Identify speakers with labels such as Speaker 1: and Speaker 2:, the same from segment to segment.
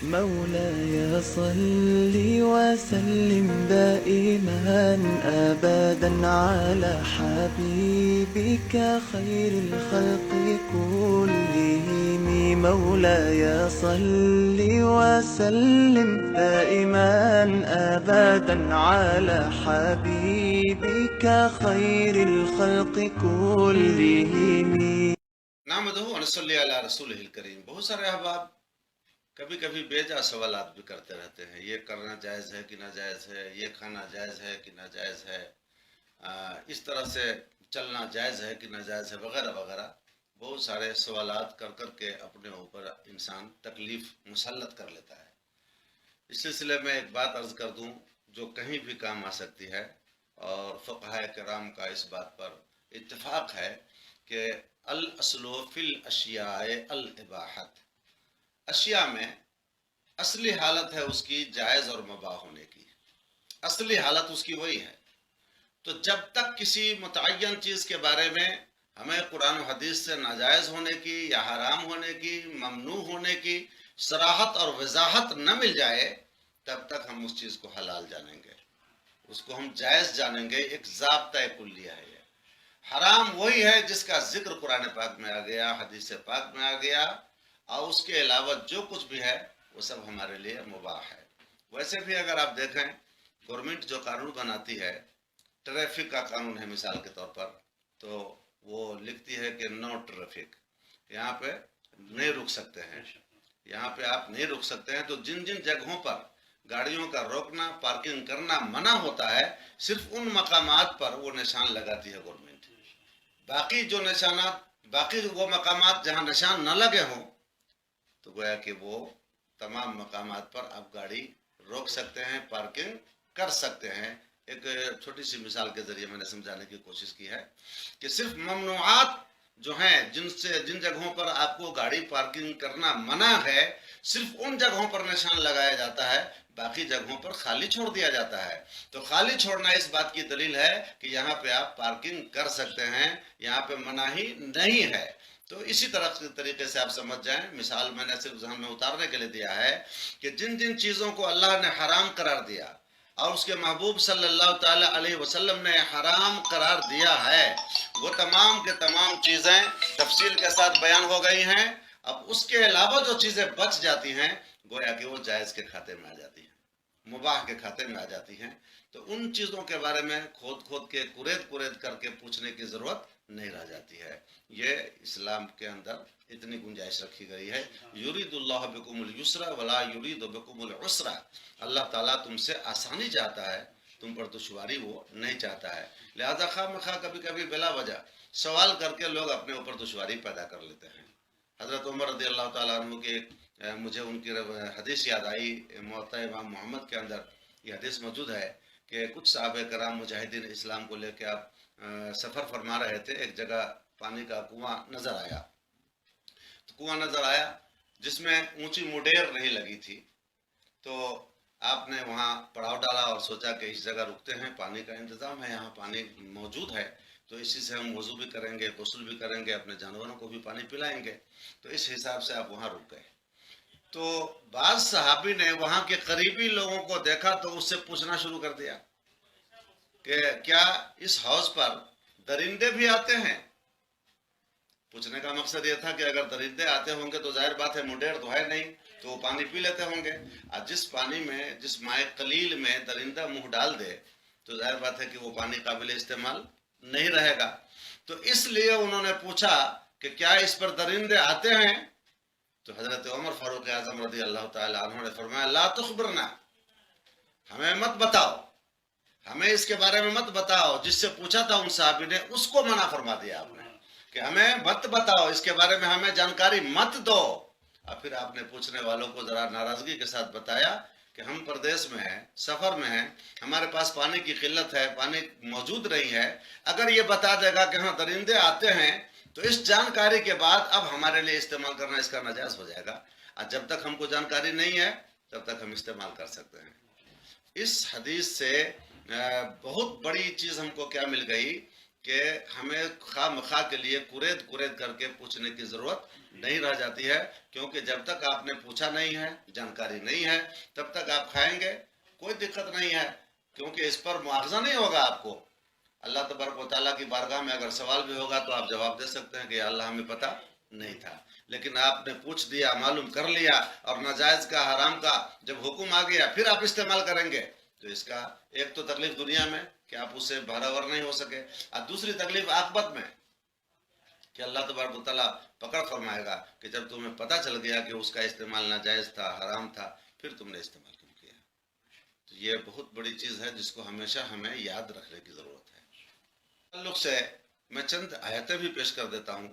Speaker 1: مولاي صل وسلم دائما أبدا على حبيبك خير الخلق كلهم. مولاي صل وسلم دائما أبدا على حبيبك خير الخلق كلهم.
Speaker 2: نحمدہ ونصلی علی رسولہ الکریم۔ بہت سارے احباب کبھی کبھی بیجا سوالات بھی کرتے رہتے ہیں، یہ کرنا جائز ہے کہ ناجائز ہے، یہ کھانا جائز ہے کہ ناجائز ہے، اس طرح سے چلنا جائز ہے کہ ناجائز ہے، وغیرہ وغیرہ۔ بہت سارے سوالات کر کر کے اپنے اوپر انسان تکلیف مسلط کر لیتا ہے۔ اس سلسلے میں ایک بات عرض کر دوں جو کہیں بھی کام آ سکتی ہے، اور فقہاء کرام کا اس بات پر اتفاق ہے کہ الاصل فی الاشیاء الاباحت، اشیاء میں اصلی حالت ہے اس کی جائز اور مباح ہونے کی، اصلی حالت اس کی وہی ہے۔ تو جب تک کسی متعین چیز کے بارے میں ہمیں قرآن و حدیث سے ناجائز ہونے کی یا حرام ہونے کی، ممنوع ہونے کی صراحت اور وضاحت نہ مل جائے، تب تک ہم اس چیز کو حلال جانیں گے، اس کو ہم جائز جانیں گے۔ ایک ضابطۂ کلیہ ہے یہ۔ حرام وہی ہے جس کا ذکر قرآن پاک میں آ گیا، حدیث پاک میں آ گیا، اور اس کے علاوہ جو کچھ بھی ہے وہ سب ہمارے لیے مباح ہے۔ ویسے بھی اگر آپ دیکھیں، گورنمنٹ جو قانون بناتی ہے، ٹریفک کا قانون ہے مثال کے طور پر، تو وہ لکھتی ہے کہ نو ٹریفک، یہاں پہ نہیں رک سکتے ہیں، یہاں پہ آپ نہیں رک سکتے ہیں۔ تو جن جن جگہوں پر گاڑیوں کا روکنا، پارکنگ کرنا منع ہوتا ہے، صرف ان مقامات پر وہ نشان لگاتی ہے گورنمنٹ۔ باقی جو نشانات، باقی وہ مقامات جہاں نشان نہ لگے ہوں، تو گویا کہ وہ تمام مقامات پر آپ گاڑی روک سکتے ہیں، پارکنگ کر سکتے ہیں۔ ایک چھوٹی سی مثال کے ذریعے میں نے سمجھانے کی کوشش کی ہے کہ صرف ممنوعات جو ہیں، جن جگہوں پر آپ کو گاڑی پارکنگ کرنا منع ہے، صرف ان جگہوں پر نشان لگایا جاتا ہے، باقی جگہوں پر خالی چھوڑ دیا جاتا ہے۔ تو خالی چھوڑنا اس بات کی دلیل ہے کہ یہاں پہ آپ پارکنگ کر سکتے ہیں، یہاں پہ مناہی نہیں ہے۔ تو اسی طریقے سے آپ سمجھ جائیں، مثال میں نے صرف ذہن میں اتارنے کے لیے دیا ہے کہ جن جن چیزوں کو اللہ نے حرام قرار دیا اور اس کے محبوب صلی اللہ تعالی علیہ وسلم نے حرام قرار دیا ہے، وہ تمام کے تمام چیزیں تفصیل کے ساتھ بیان ہو گئی ہیں۔ اب اس کے علاوہ جو چیزیں بچ جاتی ہیں، گویا کہ وہ جائز کے کھاتے میں آ جاتی ہیں، مباح کے کھاتے میں آ جاتی ہیں۔ تو ان چیزوں کے بارے میں کھود کھود کے، کرید کر کے پوچھنے کی ضرورت نہیں رہ جاتی ہے۔ یہ اسلام کے اندر اتنی گنجائش رکھی گئی ہے، یرید اللہ بکم الیسر ولا یرید بکم العسر، اللہ تعالیٰ تم سے آسانی چاہتا ہے، تم پر دشواری وہ نہیں چاہتا ہے۔ لہذا خواہ مخواہ کبھی کبھی بلا وجہ سوال کر کے لوگ اپنے اوپر دشواری پیدا کر لیتے ہیں۔ حضرت عمر رضی اللہ تعالیٰ عنہ کے مجھے ان کی حدیث یاد آئی، موطا امام محمد کے اندر یہ حدیث موجود ہے کہ کچھ صحابہ کرام مجاہدین اسلام کو لے کے آپ سفر فرما رہے تھے، ایک جگہ پانی کا کنواں نظر آیا، تو کنواں نظر آیا جس میں اونچی مڈیر نہیں لگی تھی، تو آپ نے وہاں پڑاؤ ڈالا اور سوچا کہ اس جگہ رکتے ہیں، پانی کا انتظام ہے، یہاں پانی موجود ہے، تو اسی سے ہم وضو بھی کریں گے، غسل بھی کریں گے، اپنے جانوروں کو بھی پانی پلائیں گے۔ تو اس حساب سے آپ وہاں رک گئے۔ تو بعض صحابی نے وہاں کے قریبی لوگوں کو دیکھا تو اس سے پوچھنا شروع کر دیا کہ کیا اس حوض پر درندے بھی آتے ہیں؟ پوچھنے کا مقصد یہ تھا کہ اگر درندے آتے ہوں گے تو ظاہر بات ہے مڈیر تو ہے نہیں، تو وہ پانی پی لیتے ہوں گے، اور جس پانی میں، جس مائع قلیل میں درندہ منہ ڈال دے تو ظاہر بات ہے کہ وہ پانی قابل استعمال نہیں رہے گا۔ تو اس لیے انہوں نے پوچھا کہ کیا اس پر درندے آتے ہیں؟ تو حضرت عمر فاروق اعظم رضی اللہ تعالی عنہ نے فرمایا لا تخبرنا، ہمیں مت بتاؤ، ہمیں اس کے بارے میں مت بتاؤ۔ جس سے پوچھا تھا ان صحابی نے، اس کو منع فرما دیا آپ نے کہ ہمیں مت بتاؤ، اس کے بارے میں ہمیں جانکاری مت دو۔ اور پھر آپ نے پوچھنے والوں کو ذرا ناراضگی کے ساتھ بتایا کہ ہم پردیس میں ہیں، سفر میں ہیں، ہمارے پاس پانی کی قلت ہے، پانی موجود نہیں ہے، اگر یہ بتا دے گا کہ ہاں درندے آتے ہیں تو اس جانکاری کے بعد اب ہمارے لیے استعمال کرنا اس کا ناجائز ہو جائے گا، اور جب تک ہم کو جانکاری نہیں ہے تب تک ہم استعمال کر سکتے ہیں۔ اس حدیث سے بہت بڑی چیز ہم کو کیا مل گئی کہ ہمیں خواہ مخواہ کے لیے کرید کرید کر کے پوچھنے کی ضرورت نہیں رہ جاتی ہے، کیونکہ جب تک آپ نے پوچھا نہیں ہے، جانکاری نہیں ہے، تب تک آپ کھائیں گے کوئی دقت نہیں ہے، کیونکہ اس پر مواخذہ نہیں ہوگا آپ کو۔ اللہ تبارک و تعالیٰ کی بارگاہ میں اگر سوال بھی ہوگا تو آپ جواب دے سکتے ہیں کہ یا اللہ ہمیں پتہ نہیں تھا، لیکن آپ نے پوچھ دیا، معلوم کر لیا، اور ناجائز کا حرام کا جب حکم آ گیا پھر آپ استعمال کریں گے تو اس کا ایک تو تکلیف دنیا میں کہ آپ اس سے بہراور نہیں ہو سکے، اور دوسری تکلیف عاقبت میں کہ اللہ تبارک و تعالیٰ پکڑ فرمائے گا کہ جب تمہیں پتہ چل گیا کہ اس کا استعمال ناجائز تھا، حرام تھا، پھر تم نے استعمال کیوں کیا۔ تو یہ بہت بڑی چیز ہے جس کو ہمیشہ ہمیں یاد رکھنے کی ضرورت ہے۔ تعلق سے میں چند آیتیں بھی پیش کر دیتا ہوں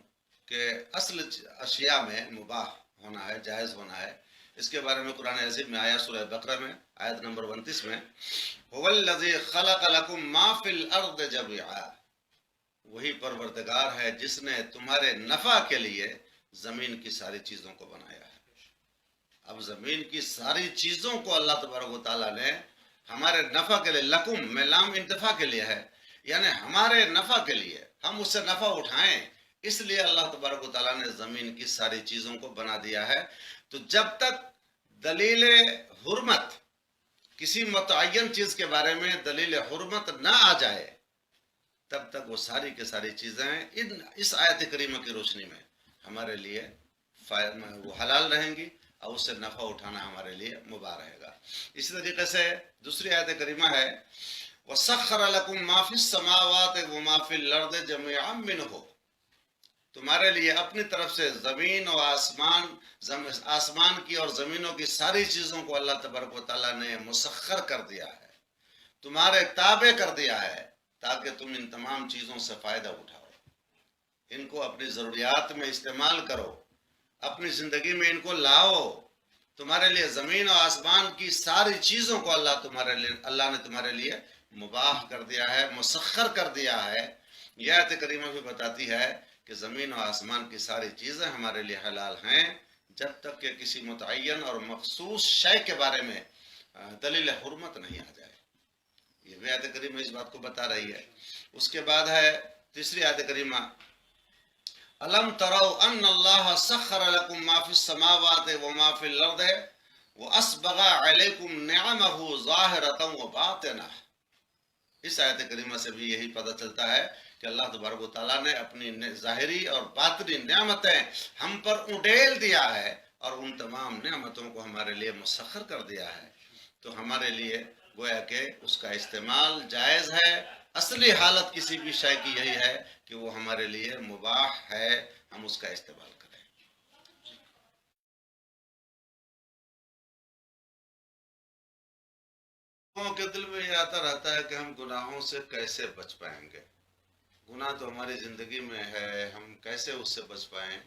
Speaker 2: کہ اصل اشیاء میں مباح ہونا ہے، جائز ہونا ہے۔ اس کے بارے میں قرآن عظیم میں آیا سورہ بقرہ میں آیت نمبر 29 میں، هو الذی خلق لکم ما فی الارض جميعا، وہی پروردگار ہے جس نے تمہارے نفع کے لیے زمین کی ساری چیزوں کو بنایا ہے۔ اب زمین کی ساری چیزوں کو اللہ تبارک و تعالیٰ نے ہمارے نفع کے لیے، لکم میں لام انتفاع کے لیے ہے، یعنی ہمارے نفع کے لیے، ہم اس سے نفع اٹھائیں، اس لیے اللہ تبارک و تعالیٰ نے زمین کی ساری چیزوں کو بنا دیا ہے۔ تو جب تک دلیل حرمت، کسی متعین چیز کے بارے میں دلیل حرمت نہ آ جائے، تب تک وہ ساری کے ساری چیزیں اس آیت کریمہ کی روشنی میں ہمارے لیے وہ حلال رہیں گی، اور اس سے نفع اٹھانا ہمارے لیے مباح رہے گا۔ اسی طریقے سے دوسری آیت کریمہ ہے وَسَخَّرَ لَكُم مَّا فِي السَّمَاوَاتِ وَمَا فِي الْأَرْضِ جَمِيعًا مِّنْهُ، تمہارے لیے اپنی طرف سے زمین اور آسمان کی اور زمینوں کی ساری چیزوں کو اللہ تبارک و تعالیٰ نے مسخر کر دیا ہے، تمہارے تابع کر دیا ہے، تاکہ تم ان تمام چیزوں سے فائدہ اٹھاؤ، ان کو اپنی ضروریات میں استعمال کرو، اپنی زندگی میں ان کو لاؤ۔ تمہارے لیے زمین اور آسمان کی ساری چیزوں کو اللہ نے تمہارے لیے مباح کر دیا ہے، مسخر کر دیا ہے۔ یہ آیت کریمہ بھی بتاتی ہے کہ زمین و آسمان کی ساری چیزیں ہمارے لیے حلال ہیں، جب تک کہ کسی متعین اور مخصوص شے کے بارے میں دلیل حرمت نہیں آ جائے۔ یہ بھی آیت کریمہ اس بات کو بتا رہی ہے۔ اس کے بعد ہے تیسری آیت کریمہ، الم تروا ان اللہ سخر لکم ما فی السماوات وما فی الارض واسبغ علیکم نعمہ ظاہرۃ وباطنہ۔ اس آیت کریمہ سے بھی یہی پتہ چلتا ہے کہ اللہ تبارک و تعالیٰ نے اپنی ظاہری اور باطنی نعمتیں ہم پر اڈیل دیا ہے، اور ان تمام نعمتوں کو ہمارے لیے مسخر کر دیا ہے۔ تو ہمارے لیے گویا کہ اس کا استعمال جائز ہے۔ اصلی حالت کسی بھی شے کی یہی ہے کہ وہ ہمارے لیے مباح ہے، ہم اس کا استعمال کریں۔ لوگوں کے دل میں یہ آتا رہتا ہے کہ ہم گناہوں سے کیسے بچ پائیں گے، گناہ تو ہماری زندگی میں ہے، ہم کیسے اس سے بچ پائیں،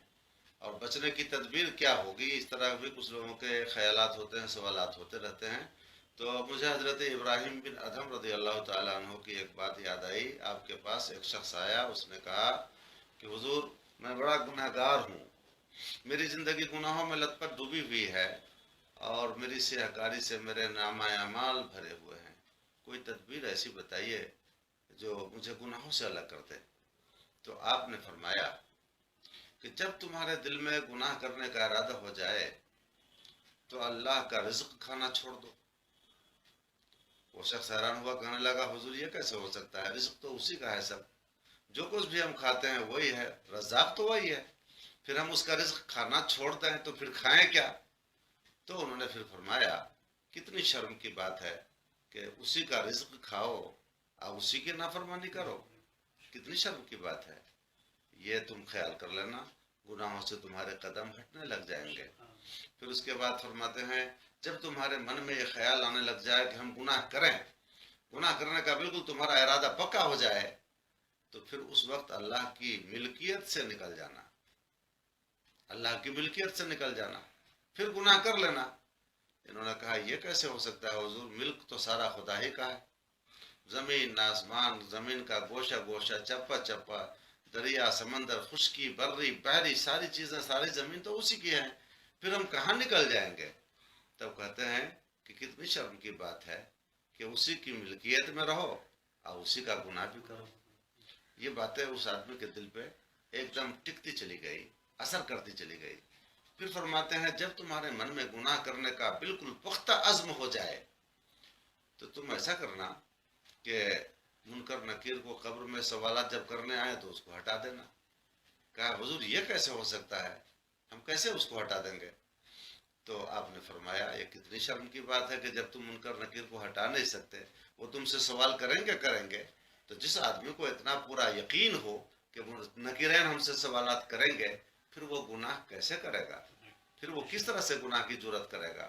Speaker 2: اور بچنے کی تدبیر کیا ہوگی۔ اس طرح بھی کچھ لوگوں کے خیالات ہوتے ہیں، سوالات ہوتے رہتے ہیں۔ تو مجھے حضرت ابراہیم بن ادھم رضی اللہ تعالیٰ عنہ کی ایک بات یاد آئی۔ آپ کے پاس ایک شخص آیا، اس نے کہا کہ حضور میں بڑا گناہ گار ہوں، میری زندگی گناہوں میں لت پت ڈوبی ہوئی ہے، اور میری سیاہ کاری سے میرے نامہ اعمال بھرے ہوئے ہیں، کوئی تدبیر ایسی بتائیے جو مجھے گناہوں سے الگ کر دے۔ تو آپ نے فرمایا کہ جب تمہارے دل میں گناہ کرنے کا ارادہ ہو جائے تو اللہ کا رزق کھانا چھوڑ دو۔ وہ شخص حیران ہوا، کہنے لگا حضور یہ کیسے ہو سکتا ہے، رزق تو اسی کا ہے، سب جو کچھ بھی ہم کھاتے ہیں وہی ہے، رزاق تو وہی ہے، پھر ہم اس کا رزق کھانا چھوڑتے ہیں تو پھر کھائیں کیا؟ تو انہوں نے پھر فرمایا کتنی شرم کی بات ہے کہ اسی کا رزق کھاؤ اور اسی کی نافرمانی کرو، کتنی شرم کی بات ہے۔ یہ تم خیال کر لینا، گناہوں سے تمہارے قدم ہٹنے لگ جائیں گے۔ پھر اس کے بعد فرماتے ہیں جب تمہارے من میں یہ خیال آنے لگ جائے کہ ہم گناہ کریں، گناہ کرنے کا بالکل تمہارا ارادہ پکا ہو جائے، تو پھر اس وقت اللہ کی ملکیت سے نکل جانا، اللہ کی ملکیت سے نکل جانا، پھر گناہ کر لینا۔ انہوں نے کہا یہ کیسے ہو سکتا ہے حضور، ملک تو سارا خدا ہی کا ہے، زمین آسمان، زمین کا گوشہ گوشہ، چپا چپا، دریا سمندر، خشکی بری بحری، ساری چیزیں، ساری زمین تو اسی کی ہیں، پھر ہم کہاں نکل جائیں گے؟ تب کہتے ہیں کہ کتنی شرم کی بات ہے کہ اسی کی ملکیت میں رہو اور اسی کا گناہ بھی کرو۔ یہ باتیں اس آدمی کے دل پہ ایک دم ٹکتی چلی گئی، اثر کرتی چلی گئی۔ پھر فرماتے ہیں جب تمہارے من میں گناہ کرنے کا بالکل پختہ عزم ہو جائے تو تم ایسا کرنا کہ منکر نکیر کو قبر میں سوالات جب کرنے آئے تو اس کو ہٹا دینا۔ کہا حضور یہ کیسے ہو سکتا ہے، ہم کیسے اس کو ہٹا دیں گے؟ تو آپ نے فرمایا یہ کتنی شرم کی بات ہے کہ جب تم منکر نکیر کو ہٹا نہیں سکتے، وہ تم سے سوال کریں گے تو جس آدمی کو اتنا پورا یقین ہو کہ نکیرین ہم سے سوالات کریں گے، پھر وہ گناہ کیسے کرے گا، پھر وہ کس طرح سے گناہ کی جرات کرے گا؟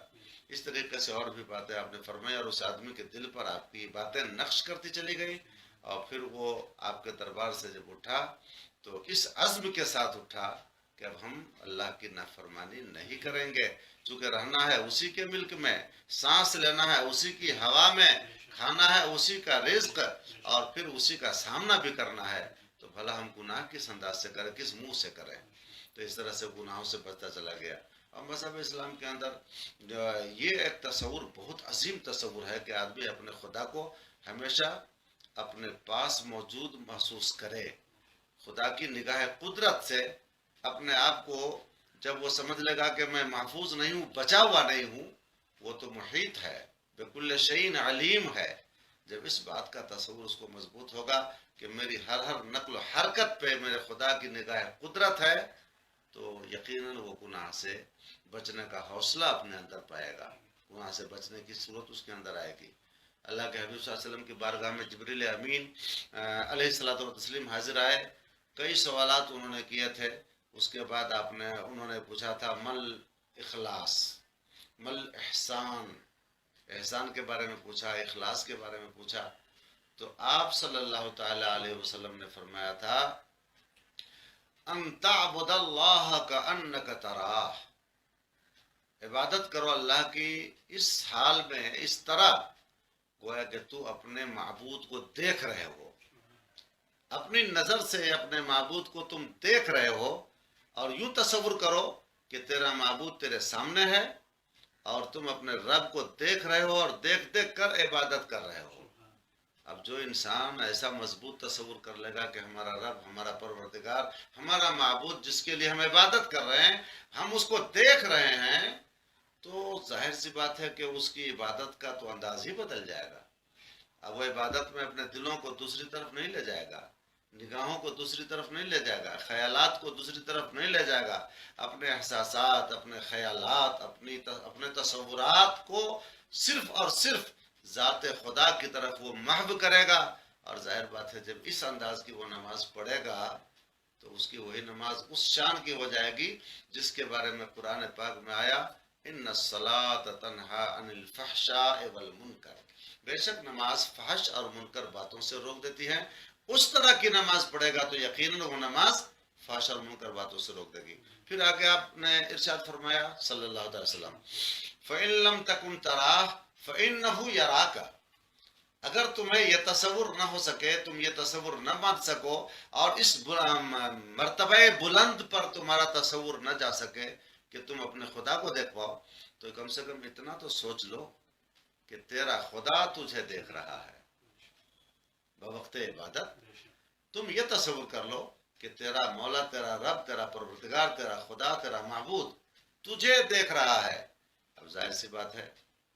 Speaker 2: اس طریقے سے اور بھی باتیں آپ نے فرمایا، اور اس آدمی کے دل پر آپ کی باتیں نقش کرتی چلی گئی، اور پھر وہ آپ کے دربار سے جب اٹھا تو اس عزم کے ساتھ اٹھا کہ اب ہم اللہ کی نافرمانی نہیں کریں گے، چونکہ رہنا ہے اسی کے ملک میں، سانس لینا ہے اسی کی ہوا میں، کھانا ہے اسی کا رزق، اور پھر اسی کا سامنا بھی کرنا ہے، تو بھلا ہم گناہ کس انداز سے کریں، کس منہ سے کریں؟ تو اس طرح سے گناہوں سے بچتا چلا گیا۔ اور مذہب اسلام کے اندر یہ ایک تصور بہت عظیم تصور ہے کہ آدمی اپنے خدا کو ہمیشہ اپنے پاس موجود محسوس کرے، خدا کی نگاہ قدرت سے اپنے آپ کو جب وہ سمجھ لے گا کہ میں محفوظ نہیں ہوں، بچا ہوا نہیں ہوں، وہ تو محیط ہے، بکل شیء علیم ہے۔ جب اس بات کا تصور اس کو مضبوط ہوگا کہ میری ہر نقل و حرکت پہ میرے خدا کی نگاہ قدرت ہے، تو یقیناً وہ گناہ سے بچنے کا حوصلہ اپنے اندر پائے گا، گناہ سے بچنے کی صورت اس کے اندر آئے گی۔ اللہ کے حبیب صلی اللہ علیہ وسلم کی بارگاہ میں جبریل امین علیہ الصلوۃ والتسلیم حاضر آئے، کئی سوالات انہوں نے کیے تھے۔ اس کے بعد انہوں نے پوچھا تھا مل اخلاص، مل احسان، احسان کے بارے میں پوچھا، اخلاص کے بارے میں پوچھا، تو آپ صلی اللہ تعالی علیہ وسلم نے فرمایا تھا ان تعبد اللہ کأنک تراہ، عبادت کرو اللہ کی اس حال میں، اس طرح گویا کہ تو اپنے معبود کو دیکھ رہے ہو، اپنی نظر سے اپنے معبود کو تم دیکھ رہے ہو، اور یوں تصور کرو کہ تیرا معبود تیرے سامنے ہے اور تم اپنے رب کو دیکھ رہے ہو اور دیکھ دیکھ کر عبادت کر رہے ہو۔ اب جو انسان ایسا مضبوط تصور کر لے گا کہ ہمارا رب، ہمارا پروردگار، ہمارا معبود جس کے لیے ہم عبادت کر رہے ہیں، ہم اس کو دیکھ رہے ہیں، تو ظاہر سی بات ہے کہ اس کی عبادت کا تو انداز ہی بدل جائے گا۔ اب وہ عبادت میں اپنے دلوں کو دوسری طرف نہیں لے جائے گا، نگاہوں کو دوسری طرف نہیں لے جائے گا، خیالات کو دوسری طرف نہیں لے جائے گا، اپنے احساسات، اپنے خیالات، اپنے تصورات کو صرف اور صرف ذات خدا کی طرف وہ محو کرے گا۔ اور ظاہر بات ہے جب اس انداز کی وہ نماز پڑھے گا تو اس کی وہی نماز اس شان کی ہو جائے گی جس کے بارے میں قرآن پاک میں آیا ان الصلاۃ تنہی عن الفحشاء والمنکر، بے شک نماز فحش اور منکر باتوں سے روک دیتی ہے۔ اس طرح کی نماز پڑھے گا تو یقیناً وہ نماز فحش اور منکر باتوں سے روک دے گی۔ پھر آگے آپ نے ارشاد فرمایا صلی اللہ علیہ وسلم فَإِن لَمْ تَكُنْ تَرَاهُ فَإِنَّهُ يَرَاكَ، اگر تمہیں یہ تصور نہ ہو سکے، تم یہ تصور نہ مان سکو، اور اس مرتبہ بلند پر تمہارا تصور نہ جا سکے کہ تم اپنے خدا کو دیکھ پاؤ، تو کم سے کم اتنا تو سوچ لو کہ تیرا خدا تجھے دیکھ رہا ہے بوقت عبادت۔ تم یہ تصور کر لو کہ تیرا مولا، تیرا رب، تیرا پروردگار، تیرا خدا، تیرا معبود تجھے دیکھ رہا ہے۔ اب ظاہر سی بات ہے،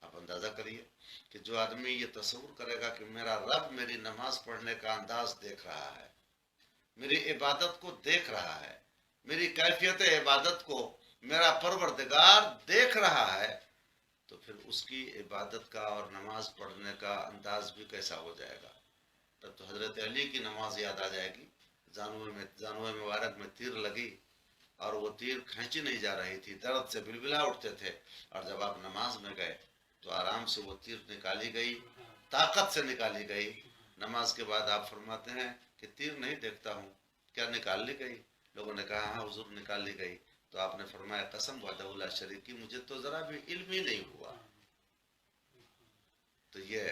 Speaker 2: آپ اندازہ کریے کہ جو آدمی یہ تصور کرے گا کہ میرا رب میری نماز پڑھنے کا انداز دیکھ رہا ہے، میری عبادت کو دیکھ رہا ہے، میری کیفیت عبادت کو میرا پروردگار دیکھ رہا ہے، تو پھر اس کی عبادت کا اور نماز پڑھنے کا انداز بھی کیسا ہو جائے گا؟ تب تو حضرت علی کی نماز یاد آ جائے گی، زانوے مبارک میں تیر لگی اور وہ تیر کھینچی نہیں جا رہی تھی، درد سے بلبلا اٹھتے تھے، اور جب آپ نماز میں گئے تو آرام سے وہ تیر نکالی گئی، طاقت سے نکالی گئی۔ نماز کے بعد آپ فرماتے ہیں کہ تیر نہیں دیکھتا ہوں، کیا نکال لی گئی؟ لوگوں نے کہا ہاں حضور نکال لی گئی۔ تو آپ نے فرمایا قسم وحدہ لا شریک کی، مجھے تو ذرا بھی علم ہی نہیں ہوا۔ تو یہ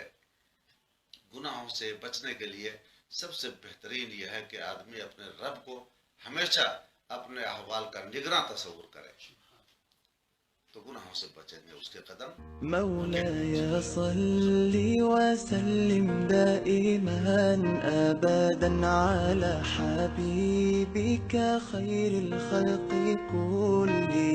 Speaker 2: گناہوں سے بچنے کے لیے سب سے بہترین یہ ہے کہ آدمی اپنے رب کو ہمیشہ اپنے احوال کا نگراں تصور کرے۔ تو گناہوں سے بچیں گے اس کے قدم
Speaker 1: مولاي صل وسلم دائما أبدا على حبيبك خير الخلق كلهم